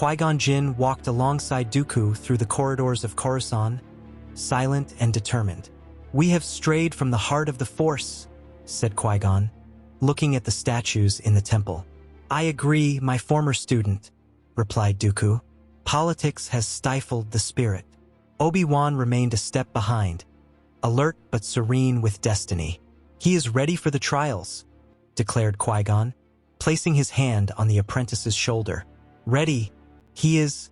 Qui-Gon Jinn walked alongside Dooku through the corridors of Coruscant, silent and determined. "We have strayed from the heart of the Force," said Qui-Gon, looking at the statues in the temple. "I agree, my former student," replied Dooku. "Politics has stifled the spirit." Obi-Wan remained a step behind, alert but serene with destiny. "He is ready for the trials," declared Qui-Gon, placing his hand on the apprentice's shoulder. "Ready, he is,"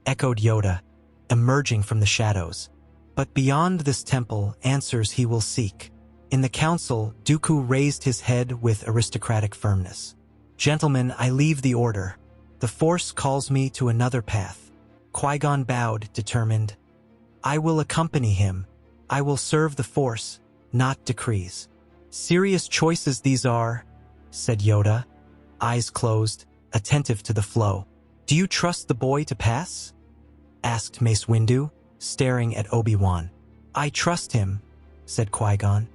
echoed Yoda, emerging from the shadows. "But beyond this temple, answers he will seek." In the council, Dooku raised his head with aristocratic firmness. "Gentlemen, I leave the order. The Force calls me to another path." Qui-Gon bowed, determined. "I will accompany him. I will serve the Force, not decrees." "Serious choices these are," said Yoda, eyes closed, attentive to the flow. "Do you trust the boy to pass?" asked Mace Windu, staring at Obi-Wan. "I trust him," said Qui-Gon.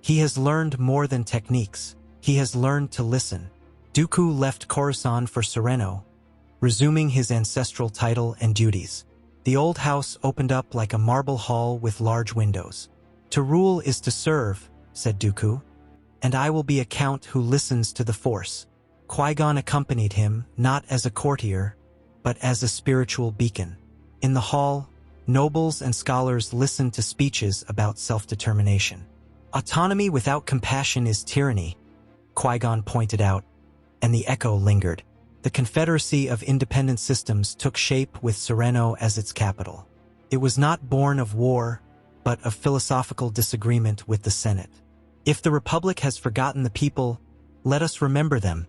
"He has learned more than techniques. He has learned to listen." Dooku left Coruscant for Sereno, resuming his ancestral title and duties. The old house opened up like a marble hall with large windows. "To rule is to serve," said Dooku, "and I will be a count who listens to the Force." Qui-Gon accompanied him, not as a courtier, but as a spiritual beacon. In the hall, nobles and scholars listened to speeches about self-determination. "Autonomy without compassion is tyranny," Qui-Gon pointed out, and the echo lingered. The Confederacy of Independent Systems took shape with Sereno as its capital. It was not born of war, but of philosophical disagreement with the Senate. "If the Republic has forgotten the people, let us remember them,"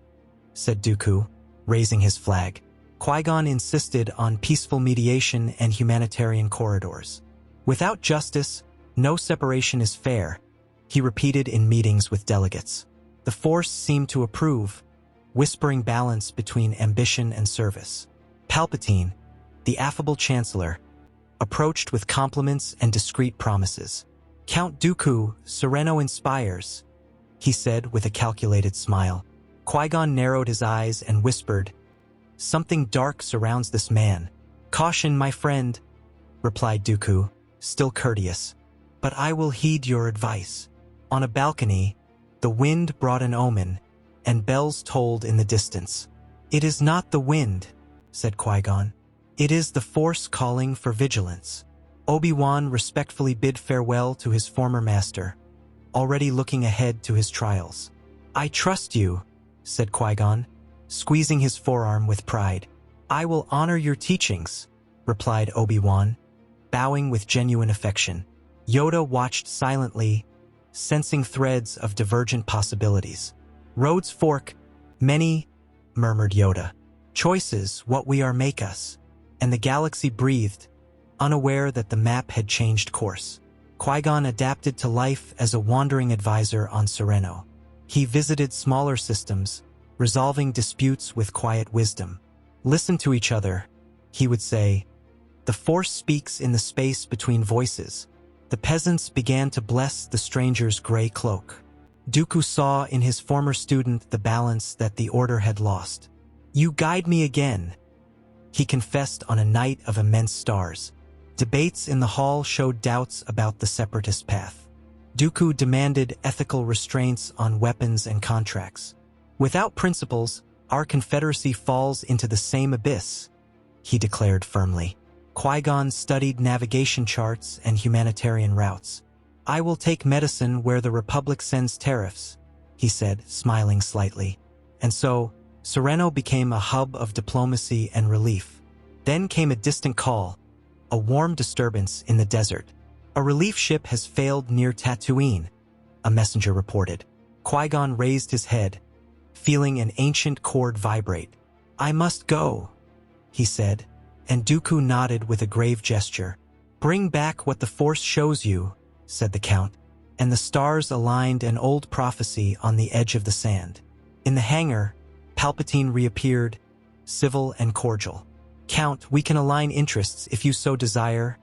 said Dooku, raising his flag. Qui-Gon insisted on peaceful mediation and humanitarian corridors. "Without justice, no separation is fair," he repeated in meetings with delegates. The Force seemed to approve, whispering balance between ambition and service. Palpatine, the affable chancellor, approached with compliments and discreet promises. "Count Dooku, Sereno inspires," he said with a calculated smile. Qui-Gon narrowed his eyes and whispered, "Something dark surrounds this man." "Caution, my friend," replied Dooku, still courteous, "but I will heed your advice." On a balcony, the wind brought an omen, and bells tolled in the distance. "It is not the wind," said Qui-Gon. "It is the Force calling for vigilance." Obi-Wan respectfully bid farewell to his former master, already looking ahead to his trials. "I trust you," said Qui-Gon, squeezing his forearm with pride. "I will honor your teachings," replied Obi-Wan, bowing with genuine affection. Yoda watched silently, sensing threads of divergent possibilities. "Roads fork, many," murmured Yoda. "Choices, what we are make us." And the galaxy breathed, unaware that the map had changed course. Qui-Gon adapted to life as a wandering advisor on Sereno. He visited smaller systems, resolving disputes with quiet wisdom. "Listen to each other," he would say. "The Force speaks in the space between voices." The peasants began to bless the stranger's gray cloak. Dooku saw in his former student the balance that the Order had lost. "You guide me again," he confessed on a night of immense stars. Debates in the hall showed doubts about the separatist path. Dooku demanded ethical restraints on weapons and contracts. "Without principles, our Confederacy falls into the same abyss," he declared firmly. Qui-Gon studied navigation charts and humanitarian routes. "I will take medicine where the Republic sends tariffs," he said, smiling slightly. And so, Sereno became a hub of diplomacy and relief. Then came a distant call, a warm disturbance in the desert. "A relief ship has failed near Tatooine," a messenger reported. Qui-Gon raised his head, feeling an ancient chord vibrate. "I must go," he said, and Dooku nodded with a grave gesture. "Bring back what the Force shows you," said the Count, and the stars aligned an old prophecy on the edge of the sand. In the hangar, Palpatine reappeared, civil and cordial. "Count, we can align interests if you so desire,"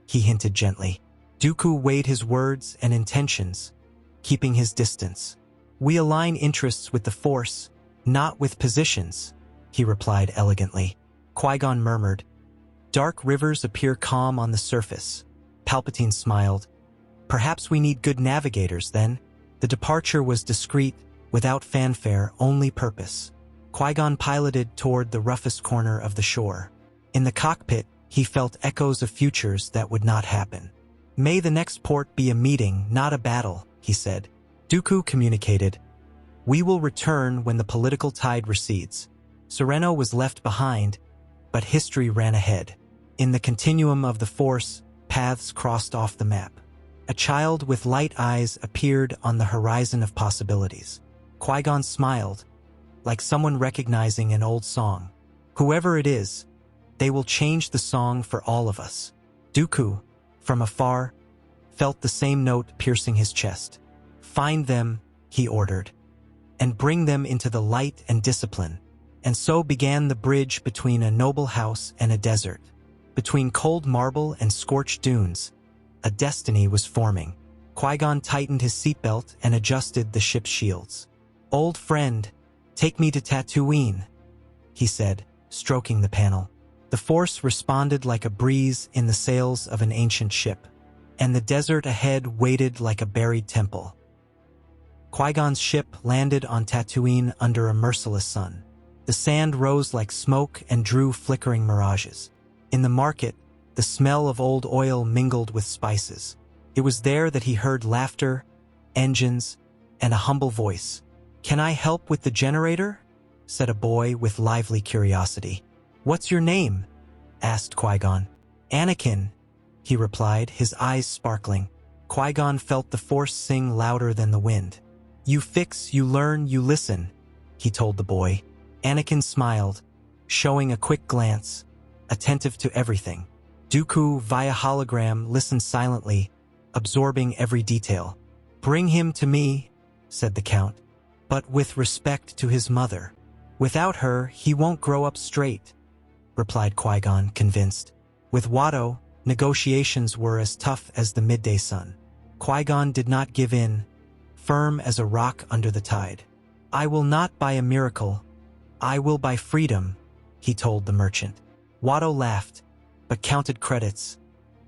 he hinted gently. Dooku weighed his words and intentions, keeping his distance. "We align interests with the Force, not with positions," he replied elegantly. Qui-Gon murmured. Dark rivers appear calm on the surface. Palpatine smiled. Perhaps we need good navigators, then. The departure was discreet, without fanfare, only purpose. Qui-Gon piloted toward the roughest corner of the shore. In the cockpit, he felt echoes of futures that would not happen. May the next port be a meeting, not a battle, he said. Dooku communicated. We will return when the political tide recedes. Sereno was left behind, but history ran ahead. In the continuum of the Force, paths crossed off the map. A child with light eyes appeared on the horizon of possibilities. Qui-Gon smiled, like someone recognizing an old song. Whoever it is, they will change the song for all of us. Dooku, from afar, felt the same note piercing his chest. Find them, he ordered, and bring them into the light and discipline. And so began the bridge between a noble house and a desert. Between cold marble and scorched dunes, a destiny was forming. Qui-Gon tightened his seatbelt and adjusted the ship's shields. Old friend, take me to Tatooine, he said, stroking the panel. The Force responded like a breeze in the sails of an ancient ship, and the desert ahead waited like a buried temple. Qui-Gon's ship landed on Tatooine under a merciless sun. The sand rose like smoke and drew flickering mirages. In the market, the smell of old oil mingled with spices. It was there that he heard laughter, engines, and a humble voice. Can I help with the generator? Said a boy with lively curiosity. What's your name? Asked Qui-Gon. Anakin, he replied, his eyes sparkling. Qui-Gon felt the Force sing louder than the wind. You fix, you learn, you listen, he told the boy. Anakin smiled, showing a quick glance, attentive to everything. Dooku, via hologram, listened silently, absorbing every detail. Bring him to me, said the Count, but with respect to his mother. Without her, he won't grow up straight, replied Qui-Gon, convinced. With Watto, negotiations were as tough as the midday sun. Qui-Gon did not give in, firm as a rock under the tide. I will not buy a miracle. I will buy freedom, he told the merchant. Watto laughed, but counted credits,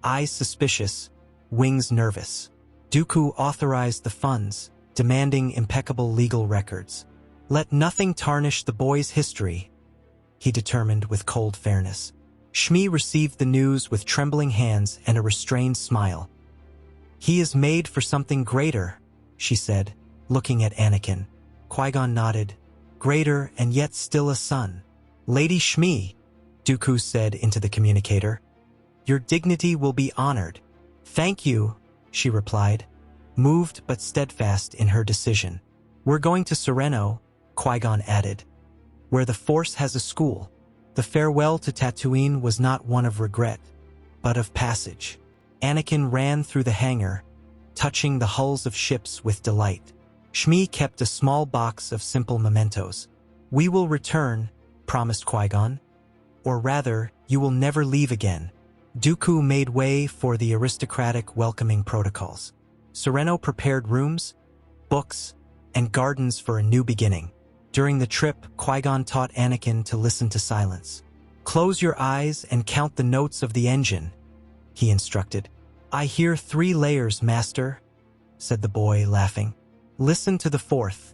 eyes suspicious, wings nervous. Dooku authorized the funds, demanding impeccable legal records. Let nothing tarnish the boy's history, he determined with cold fairness. Shmi received the news with trembling hands and a restrained smile. He is made for something greater, she said, looking at Anakin. Qui-Gon nodded. Greater and yet still a son. Lady Shmi, Dooku said into the communicator. Your dignity will be honored. Thank you, she replied, moved but steadfast in her decision. We're going to Sereno, Qui-Gon added, where the Force has a school. The farewell to Tatooine was not one of regret, but of passage. Anakin ran through the hangar, touching the hulls of ships with delight. Shmi kept a small box of simple mementos. We will return, promised Qui-Gon. Or rather, you will never leave again. Dooku made way for the aristocratic welcoming protocols. Sereno prepared rooms, books, and gardens for a new beginning. During the trip, Qui-Gon taught Anakin to listen to silence. Close your eyes and count the notes of the engine, he instructed. I hear 3 layers, Master, said the boy, laughing. Listen to the 4th.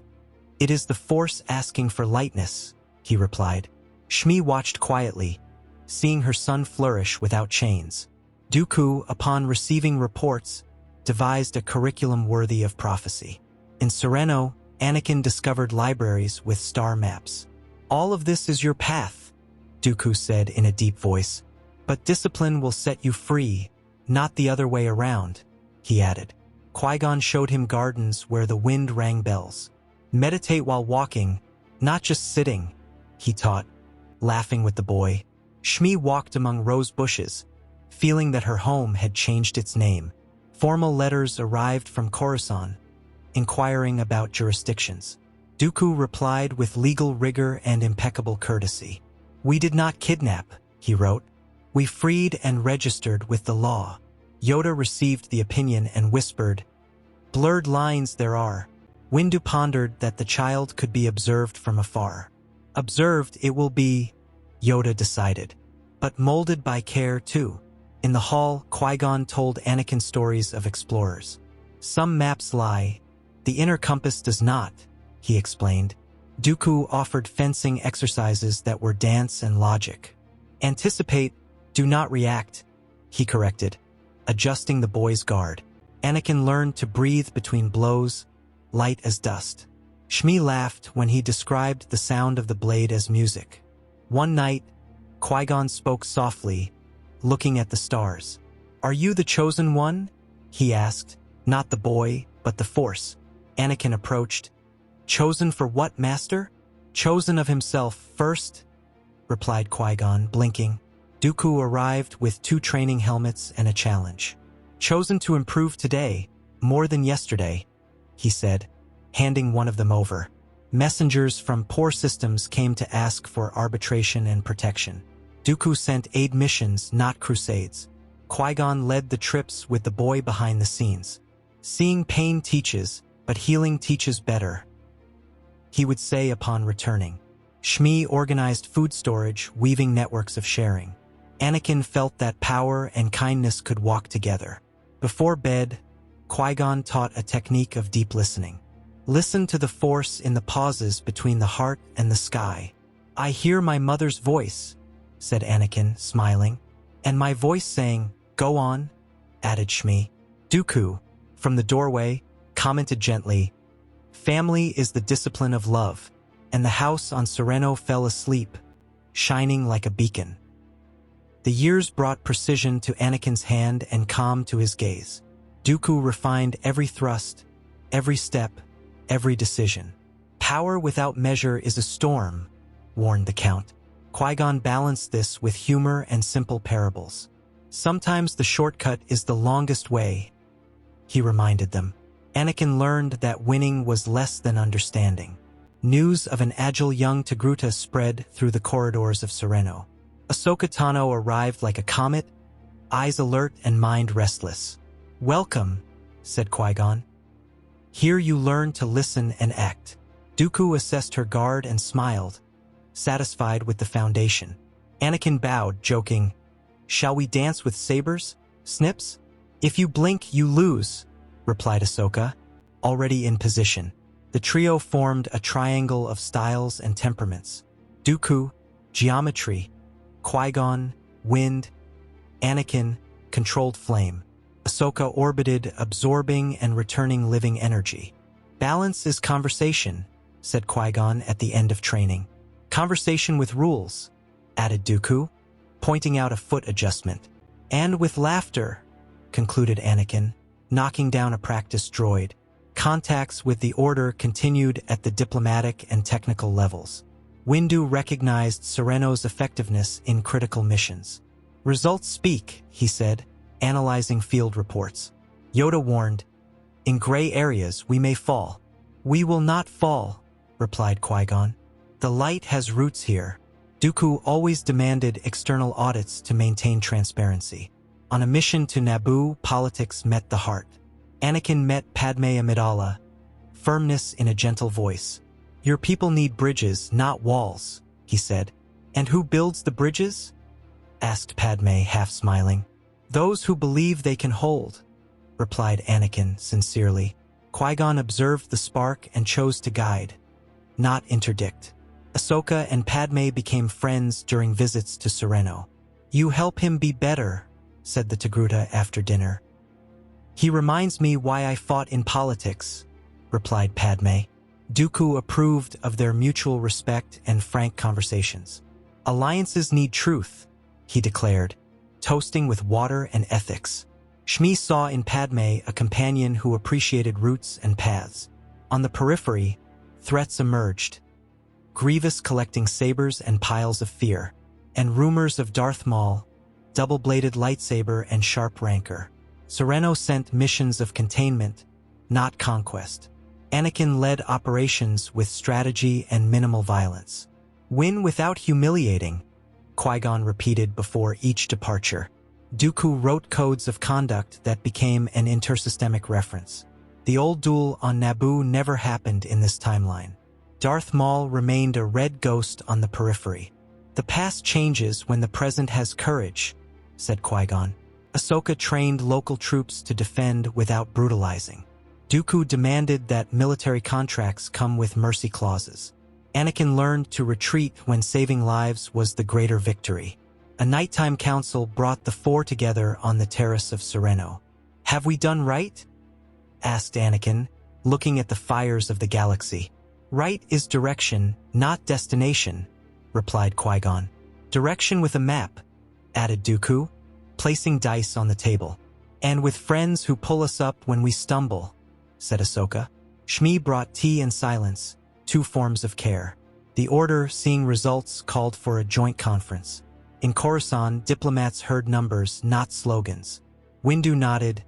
It is the Force asking for lightness, he replied. Shmi watched quietly, seeing her son flourish without chains. Dooku, upon receiving reports, devised a curriculum worthy of prophecy. In Sereno, Anakin discovered libraries with star maps. All of this is your path, Dooku said in a deep voice. But discipline will set you free, not the other way around, he added. Qui-Gon showed him gardens where the wind rang bells. Meditate while walking, not just sitting, he taught, laughing with the boy. Shmi walked among rose bushes, feeling that her home had changed its name. Formal letters arrived from Coruscant, inquiring about jurisdictions. Dooku replied with legal rigor and impeccable courtesy. We did not kidnap, he wrote. We freed and registered with the law. Yoda received the opinion and whispered, blurred lines there are. Windu pondered that the child could be observed from afar. Observed it will be, Yoda decided. But molded by care, too. In the hall, Qui-Gon told Anakin stories of explorers. Some maps lie. The inner compass does not, he explained. Dooku offered fencing exercises that were dance and logic. Anticipate, do not react, he corrected, adjusting the boy's guard. Anakin learned to breathe between blows, light as dust. Shmi laughed when he described the sound of the blade as music. One night, Qui-Gon spoke softly, looking at the stars. "Are you the chosen one?" he asked. Not the boy, but the Force. Anakin approached. "Chosen for what, Master?" "Chosen of himself first," replied Qui-Gon, blinking. Dooku arrived with 2 training helmets and a challenge. "Chosen to improve today, more than yesterday," he said, handing one of them over. Messengers from poor systems came to ask for arbitration and protection. Dooku sent aid missions, not crusades. Qui-Gon led the trips with the boy behind the scenes. "Seeing pain teaches, but healing teaches better," he would say upon returning. Shmi organized food storage, weaving networks of sharing. Anakin felt that power and kindness could walk together. Before bed, Qui-Gon taught a technique of deep listening. Listen to the Force in the pauses between the heart and the sky. "I hear my mother's voice," said Anakin, smiling. "And my voice saying, 'Go on,'" added Shmi. Dooku, from the doorway, commented gently, "Family is the discipline of love," and the house on Sereno fell asleep, shining like a beacon. The years brought precision to Anakin's hand and calm to his gaze. Dooku refined every thrust, every step, every decision. "Power without measure is a storm," warned the Count. Qui-Gon balanced this with humor and simple parables. "Sometimes the shortcut is the longest way," he reminded them. Anakin learned that winning was less than understanding. News of an agile young Togruta spread through the corridors of Sereno. Ahsoka Tano arrived like a comet, eyes alert and mind restless. "Welcome," said Qui-Gon. "Here you learn to listen and act." Dooku assessed her guard and smiled, satisfied with the foundation. Anakin bowed, joking, "Shall we dance with sabers, Snips?" "If you blink, you lose," replied Ahsoka, already in position. The trio formed a triangle of styles and temperaments. Dooku, geometry; Qui-Gon, wind; Anakin, controlled flame. Ahsoka orbited, absorbing and returning living energy. "Balance is conversation," said Qui-Gon at the end of training. "Conversation with rules," added Dooku, pointing out a foot adjustment. "And with laughter," concluded Anakin, knocking down a practice droid. Contacts with the Order continued at the diplomatic and technical levels. Windu recognized Sereno's effectiveness in critical missions. "Results speak," he said, analyzing field reports. Yoda warned, "In gray areas we may fall." "We will not fall," replied Qui-Gon. "The light has roots here." Dooku always demanded external audits to maintain transparency. On a mission to Naboo, politics met the heart. Anakin met Padme Amidala, firmness in a gentle voice. "Your people need bridges, not walls," he said. "And who builds the bridges?" asked Padme, half smiling. "Those who believe they can hold," replied Anakin sincerely. Qui-Gon observed the spark and chose to guide, not interdict. Ahsoka and Padme became friends during visits to Sereno. "You help him be better," said the Togruta after dinner. "He reminds me why I fought in politics," replied Padme. Dooku approved of their mutual respect and frank conversations. "Alliances need truth," he declared, toasting with water and ethics. Shmi saw in Padme a companion who appreciated roots and paths. On the periphery, threats emerged. Grievous collecting sabers and piles of fear, and rumors of Darth Maul, double-bladed lightsaber and sharp rancor. Sereno sent missions of containment, not conquest. Anakin led operations with strategy and minimal violence. "Win without humiliating," Qui-Gon repeated before each departure. Dooku wrote codes of conduct that became an intersystemic reference. The old duel on Naboo never happened in this timeline. Darth Maul remained a red ghost on the periphery. The past changes when the present has courage, said Qui-Gon. Ahsoka trained local troops to defend without brutalizing. Dooku demanded that military contracts come with mercy clauses. Anakin learned to retreat when saving lives was the greater victory. A nighttime council brought the four together on the terrace of Sereno. "Have we done right?" asked Anakin, looking at the fires of the galaxy. "Right is direction, not destination," replied Qui-Gon. "Direction with a map," added Dooku, placing dice on the table. "And with friends who pull us up when we stumble," said Ahsoka. Shmi brought tea and silence, 2 forms of care. The Order, seeing results, called for a joint conference. In Coruscant, diplomats heard numbers, not slogans. Windu nodded.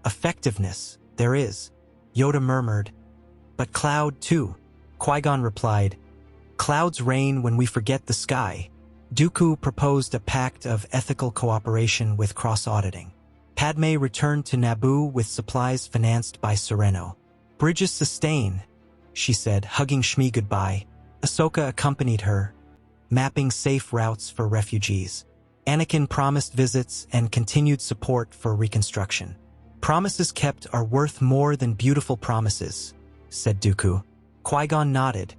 "Effectiveness, there is." Yoda murmured. "But cloud, too." Qui-Gon replied, "Clouds rain when we forget the sky." Dooku proposed a pact of ethical cooperation with cross-auditing. Padme returned to Naboo with supplies financed by Sereno. "Bridges sustain," she said, hugging Shmi goodbye. Ahsoka accompanied her, mapping safe routes for refugees. Anakin promised visits and continued support for reconstruction. "Promises kept are worth more than beautiful promises," said Dooku. Qui-Gon nodded,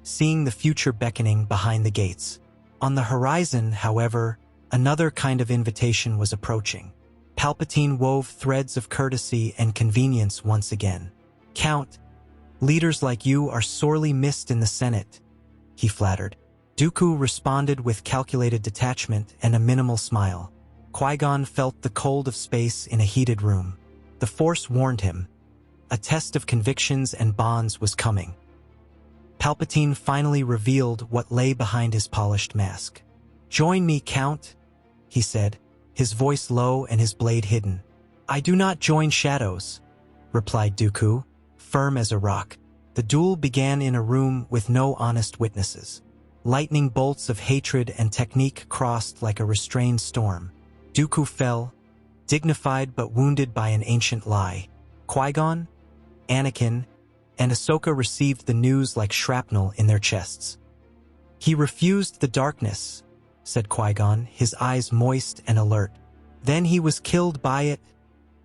seeing the future beckoning behind the gates. On the horizon, however, another kind of invitation was approaching. Palpatine wove threads of courtesy and convenience once again. "Count, leaders like you are sorely missed in the Senate," he flattered. Dooku responded with calculated detachment and a minimal smile. Qui-Gon felt the cold of space in a heated room. The Force warned him. A test of convictions and bonds was coming. Palpatine finally revealed what lay behind his polished mask. "Join me, Count," he said, his voice low and his blade hidden. "I do not join shadows," replied Dooku, firm as a rock. The duel began in a room with no honest witnesses. Lightning bolts of hatred and technique crossed like a restrained storm. Dooku fell, dignified but wounded by an ancient lie. Qui-Gon, Anakin, and Ahsoka received the news like shrapnel in their chests. "He refused the darkness," said Qui-Gon, his eyes moist and alert. "Then he was killed by it,"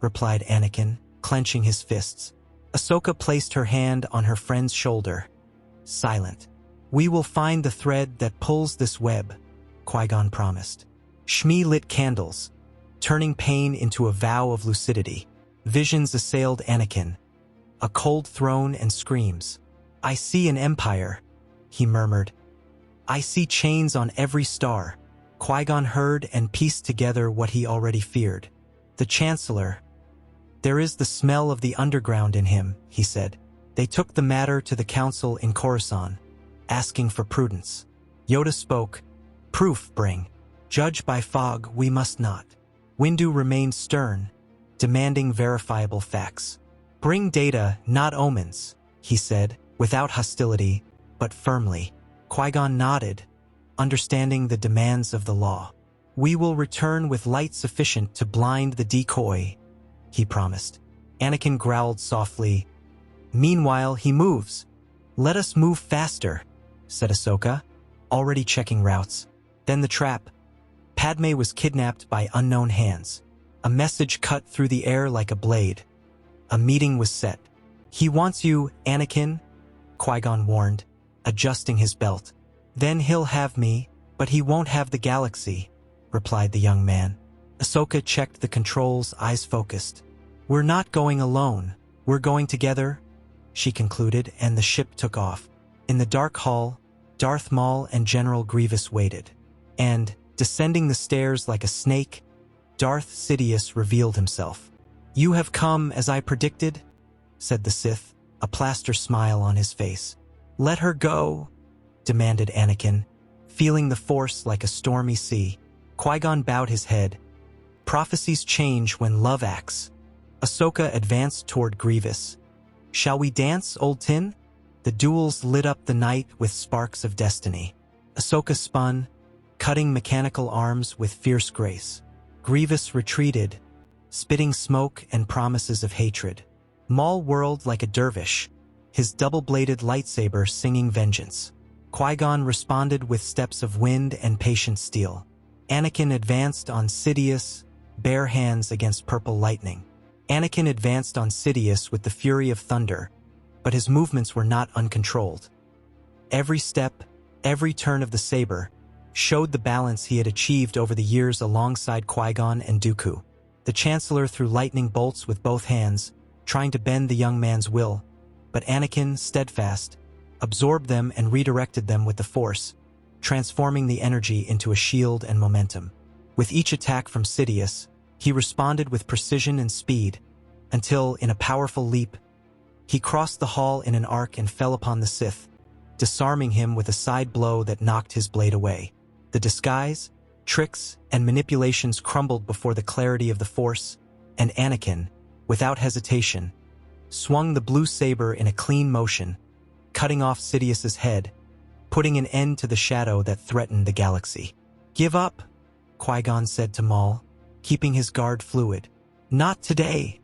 replied Anakin, clenching his fists. Ahsoka placed her hand on her friend's shoulder. Silent. "We will find the thread that pulls this web," Qui-Gon promised. Shmi lit candles, turning pain into a vow of lucidity. Visions assailed Anakin. A cold throne and screams. "I see an empire," he murmured. "I see chains on every star." Qui-Gon heard and pieced together what he already feared. "The Chancellor. There is the smell of the underground in him," he said. They took the matter to the council in Coruscant, asking for prudence. Yoda spoke. "Proof bring. Judge by fog we must not." Windu remained stern, demanding verifiable facts. "Bring data, not omens," he said, without hostility, but firmly. Qui-Gon nodded, understanding the demands of the law. "We will return with light sufficient to blind the decoy," he promised. Anakin growled softly. "Meanwhile, he moves." "Let us move faster," said Ahsoka, already checking routes. Then the trap. Padme was kidnapped by unknown hands. A message cut through the air like a blade. A meeting was set. "He wants you, Anakin," Qui-Gon warned, adjusting his belt. "Then he'll have me, but he won't have the galaxy," replied the young man. Ahsoka checked the controls, eyes focused. "We're not going alone. We're going together," she concluded, and the ship took off. In the dark hall, Darth Maul and General Grievous waited. And, descending the stairs like a snake, Darth Sidious revealed himself. "You have come as I predicted," said the Sith, a plaster smile on his face. "Let her go," demanded Anakin, feeling the Force like a stormy sea. Qui-Gon bowed his head. "Prophecies change when love acts." Ahsoka advanced toward Grievous. "Shall we dance, old tin?" The duels lit up the night with sparks of destiny. Ahsoka spun, cutting mechanical arms with fierce grace. Grievous retreated, spitting smoke and promises of hatred. Maul whirled like a dervish, his double-bladed lightsaber singing vengeance. Qui-Gon responded with steps of wind and patient steel. Anakin advanced on Sidious, bare hands against purple lightning. Anakin advanced on Sidious with the fury of thunder, but his movements were not uncontrolled. Every step, every turn of the saber, showed the balance he had achieved over the years alongside Qui-Gon and Dooku. The Chancellor threw lightning bolts with both hands, trying to bend the young man's will, but Anakin, steadfast, absorbed them and redirected them with the Force, transforming the energy into a shield and momentum. With each attack from Sidious, he responded with precision and speed, until, in a powerful leap, he crossed the hall in an arc and fell upon the Sith, disarming him with a side blow that knocked his blade away. The disguise, tricks, and manipulations crumbled before the clarity of the Force, and Anakin, without hesitation, swung the blue saber in a clean motion, cutting off Sidious's head, putting an end to the shadow that threatened the galaxy. "Give up," Qui-Gon said to Maul, keeping his guard fluid. "Not today,"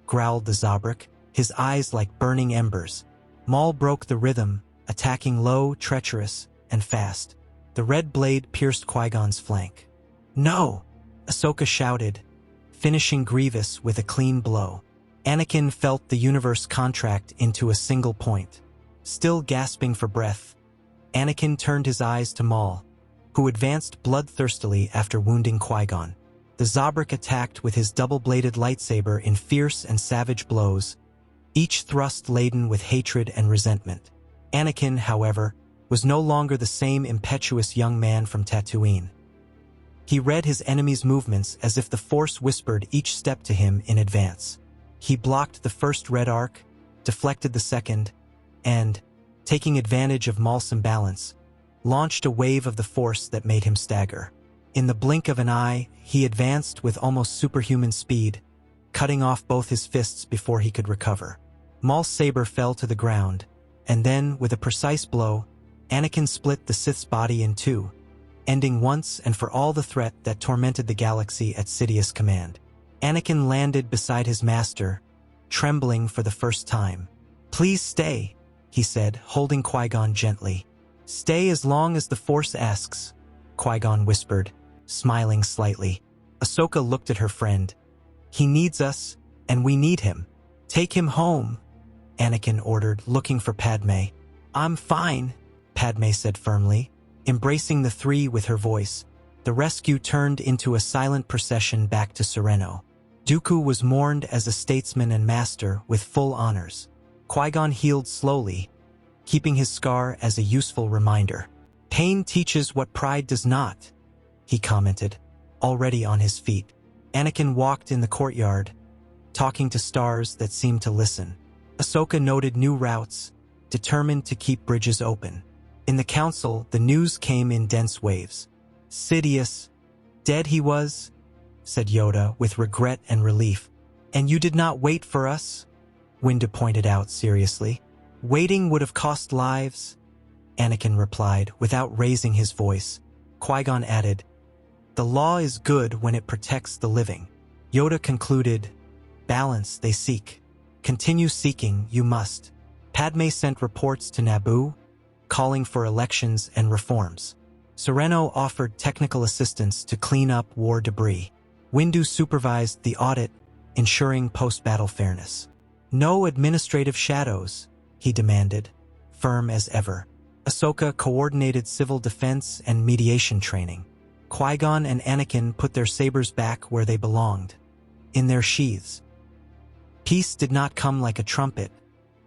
growled the Zabrak, his eyes like burning embers. Maul broke the rhythm, attacking low, treacherous, and fast. The red blade pierced Qui-Gon's flank. "No!" Ahsoka shouted, finishing Grievous with a clean blow. Anakin felt the universe contract into a single point. Still gasping for breath, Anakin turned his eyes to Maul, who advanced bloodthirstily after wounding Qui-Gon. The Zabrak attacked with his double-bladed lightsaber in fierce and savage blows, each thrust laden with hatred and resentment. Anakin, however, was no longer the same impetuous young man from Tatooine. He read his enemy's movements as if the Force whispered each step to him in advance. He blocked the first red arc, deflected the second, and, taking advantage of Maul's imbalance, launched a wave of the Force that made him stagger. In the blink of an eye, he advanced with almost superhuman speed, cutting off both his fists before he could recover. Maul's saber fell to the ground, and then, with a precise blow, Anakin split the Sith's body in two, ending once and for all the threat that tormented the galaxy at Sidious' command. Anakin landed beside his master, trembling for the first time. "Please stay," he said, holding Qui-Gon gently. "Stay as long as the Force asks," Qui-Gon whispered, smiling slightly. Ahsoka looked at her friend. "He needs us, and we need him. Take him home," Anakin ordered, looking for Padme. "I'm fine," Padme said firmly, embracing the three with her voice. The rescue turned into a silent procession back to Sereno. Dooku was mourned as a statesman and master with full honors. Qui-Gon healed slowly, keeping his scar as a useful reminder. "Pain teaches what pride does not," he commented, already on his feet. Anakin walked in the courtyard, talking to stars that seemed to listen. Ahsoka noted new routes, determined to keep bridges open. In the council, the news came in dense waves. "Sidious, dead he was," said Yoda with regret and relief. "And you did not wait for us?" Windu pointed out seriously. "Waiting would have cost lives," Anakin replied without raising his voice. Qui-Gon added, "The law is good when it protects the living." Yoda concluded, "Balance they seek. Continue seeking, you must." Padme sent reports to Naboo, calling for elections and reforms. Sereno offered technical assistance to clean up war debris. Windu supervised the audit, ensuring post-battle fairness. "No administrative shadows," he demanded, firm as ever. Ahsoka coordinated civil defense and mediation training. Qui-Gon and Anakin put their sabers back where they belonged, in their sheaths. Peace did not come like a trumpet,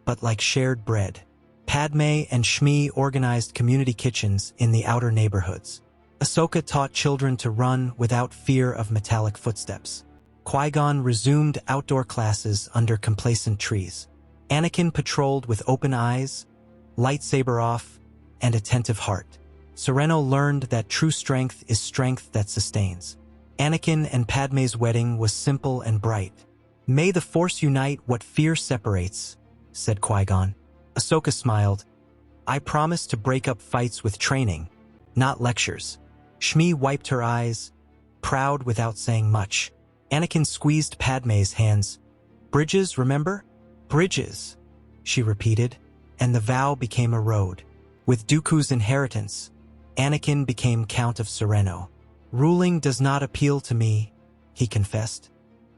but like shared bread. Padme and Shmi organized community kitchens in the outer neighborhoods. Ahsoka taught children to run without fear of metallic footsteps. Qui-Gon resumed outdoor classes under complacent trees. Anakin patrolled with open eyes, lightsaber off, and attentive heart. Sereno learned that true strength is strength that sustains. Anakin and Padme's wedding was simple and bright. "May the Force unite what fear separates," said Qui-Gon. Ahsoka smiled. "I promise to break up fights with training, not lectures." Shmi wiped her eyes, proud without saying much. Anakin squeezed Padme's hands. "Bridges, remember? Bridges," she repeated, and the vow became a road. With Dooku's inheritance, Anakin became Count of Sereno. Ruling does not appeal to me, he confessed.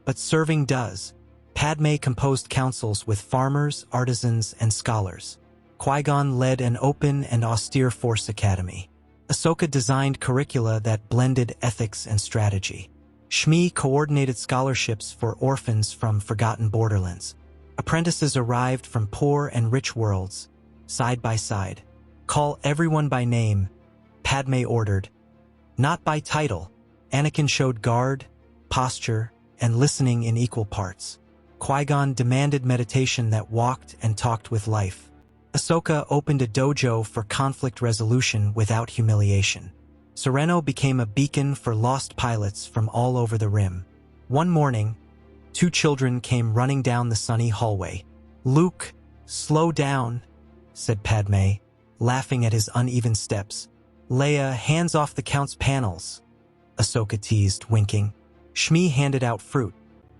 But serving does. Padme composed councils with farmers, artisans, and scholars. Qui-Gon led an open and austere Force academy. Ahsoka designed curricula that blended ethics and strategy. Shmi coordinated scholarships for orphans from forgotten borderlands. Apprentices arrived from poor and rich worlds, side by side. Call everyone by name, Padme ordered. Not by title. Anakin showed guard, posture, and listening in equal parts. Qui-Gon demanded meditation that walked and talked with life. Ahsoka opened a dojo for conflict resolution without humiliation. Sereno became a beacon for lost pilots from all over the Rim. One morning, 2 children came running down the sunny hallway. "Luke, slow down," said Padme, laughing at his uneven steps. "Leia, hands off the Count's panels," Ahsoka teased, winking. Shmi handed out fruit,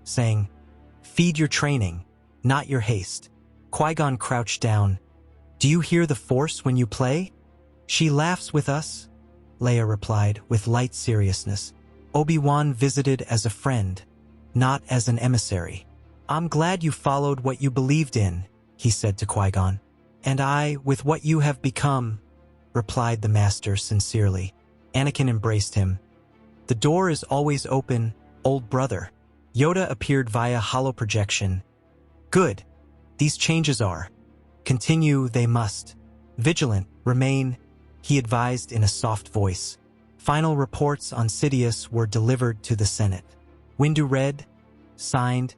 saying, "Feed your training, not your haste." Qui-Gon crouched down. "Do you hear the Force when you play?" "She laughs with us," Leia replied with light seriousness. "Obi-Wan visited as a friend, not as an emissary." "I'm glad you followed what you believed in," he said to Qui-Gon. "And I, with what you have become," replied the Master sincerely. Anakin embraced him. "The door is always open, old brother." Yoda appeared via holoprojection. "Good. These changes are. Continue, they must. Vigilant, remain," he advised in a soft voice. Final reports on Sidious were delivered to the Senate. Windu read, signed,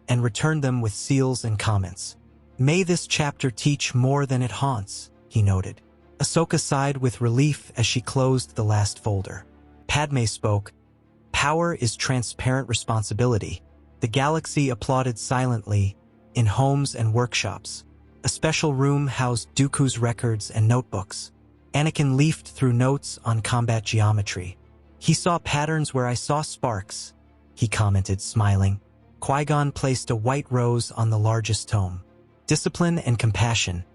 and returned them with seals and comments. "May this chapter teach more than it haunts," he noted. Ahsoka sighed with relief as she closed the last folder. Padme spoke, "Power is transparent responsibility." The galaxy applauded silently, in homes and workshops. A special room housed Dooku's records and notebooks. Anakin leafed through notes on combat geometry. "He saw patterns where I saw sparks," he commented, smiling. Qui-Gon placed a white rose on the largest tome. "Discipline and compassion,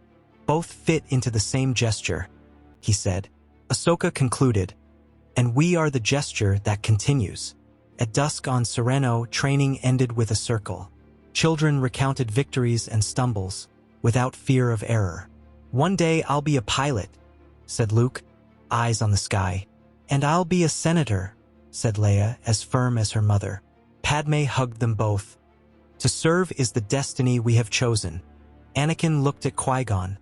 both fit into the same gesture," he said. Ahsoka concluded, "And we are the gesture that continues." At dusk on Sereno, training ended with a circle. Children recounted victories and stumbles, without fear of error. "One day I'll be a pilot," said Luke, eyes on the sky. "And I'll be a senator," said Leia, as firm as her mother. Padme hugged them both. "To serve is the destiny we have chosen." Anakin looked at Qui-Gon,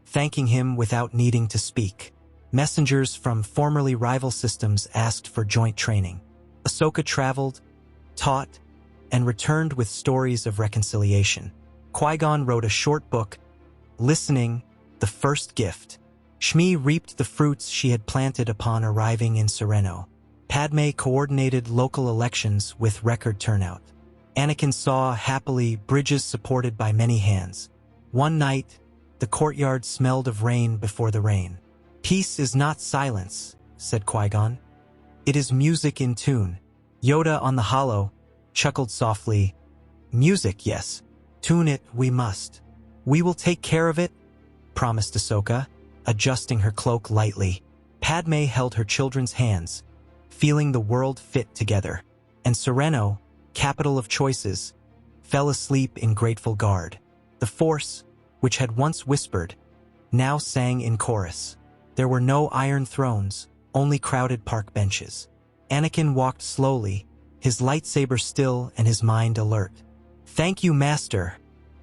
thanking him without needing to speak. Messengers from formerly rival systems asked for joint training. Ahsoka traveled, taught, and returned with stories of reconciliation. Qui-Gon wrote a short book, Listening, the First Gift. Shmi reaped the fruits she had planted upon arriving in Sereno. Padme coordinated local elections with record turnout. Anakin saw, happily, bridges supported by many hands. One night, the courtyard smelled of rain before the rain. "Peace is not silence," said Qui-Gon. "It is music in tune." Yoda on the hollow chuckled softly. "Music, yes. Tune it we must." "We will take care of it," promised Ahsoka, adjusting her cloak lightly. Padme held her children's hands, feeling the world fit together. And Sereno, capital of choices, fell asleep in grateful guard. The Force, which had once whispered, now sang in chorus. There were no iron thrones, only crowded park benches. Anakin walked slowly, his lightsaber still and his mind alert. "Thank you, Master,"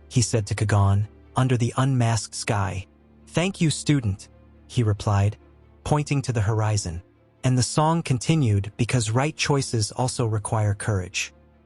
he said to Qui-Gon, under the unmasked sky. "Thank you, student," he replied, pointing to the horizon. And the song continued because right choices also require courage.